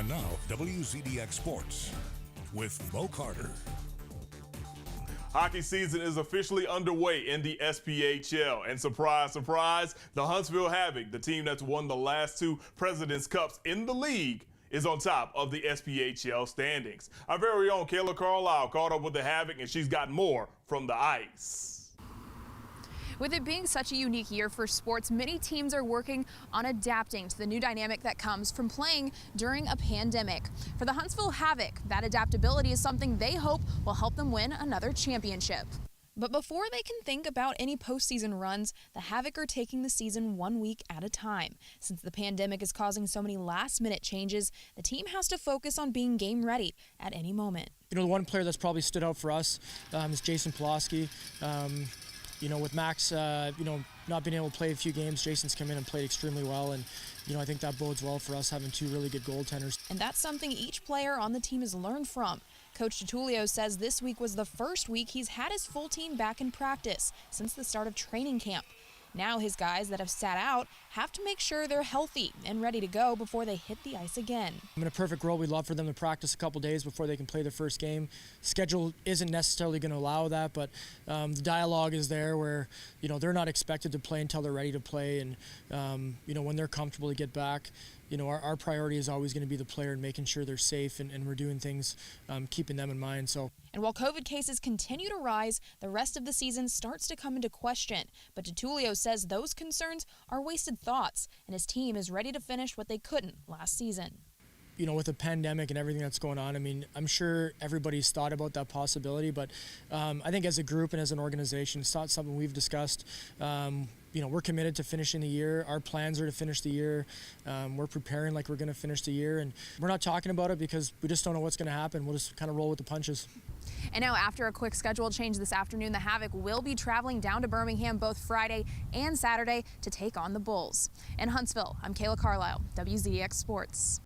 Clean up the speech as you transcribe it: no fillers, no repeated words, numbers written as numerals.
And now, WZDX Sports with Mo Carter. Hockey season is officially underway in the SPHL. And surprise, surprise, the Huntsville Havoc, the team that's won the last two President's Cups in the league, is on top of the SPHL standings. Our very own Kayla Carlisle caught up with the Havoc, and she's got more from the ice. With it being such a unique year for sports, many teams are working on adapting to the new dynamic that comes from playing during a pandemic. For the Huntsville Havoc, that adaptability is something they hope will help them win another championship. But before they can think about any postseason runs, the Havoc are taking the season 1 week at a time. Since the pandemic is causing so many last-minute changes, the team has to focus on being game ready at any moment. You know, the one player that's probably stood out for us is Jason Pulaski. You know, with Max, not being able to play a few games, Jason's come in and played extremely well, and I think that bodes well for us having two really good goaltenders. And that's something each player on the team has learned from. Coach Detulleo says this week was the first week he's had his full team back in practice since the start of training camp. Now his guys that have sat out have to make sure they're healthy and ready to go before they hit the ice again. In a perfect world, we'd love for them to practice a couple days before they can play their first game. Schedule isn't necessarily going to allow that, but the dialogue is there where, they're not expected to play until they're ready to play, and, when they're comfortable to get back. Our priority is always going to be the player and making sure they're safe, and we're doing things, keeping them in mind. And while COVID cases continue to rise, the rest of the season starts to come into question. But Detulleo says those concerns are wasted thoughts, and his team is ready to finish what they couldn't last season. With the pandemic and everything that's going on, I'm sure everybody's thought about that possibility, but I think as a group and as an organization, it's not something we've discussed. We're committed to finishing the year. Our plans are to finish the year. We're preparing like we're going to finish the year, and we're not talking about it because we just don't know what's going to happen. We'll just kind of roll with the punches. And now, after a quick schedule change this afternoon, the Havoc will be traveling down to Birmingham both Friday and Saturday to take on the Bulls. In Huntsville, I'm Kayla Carlisle, WZDX Sports.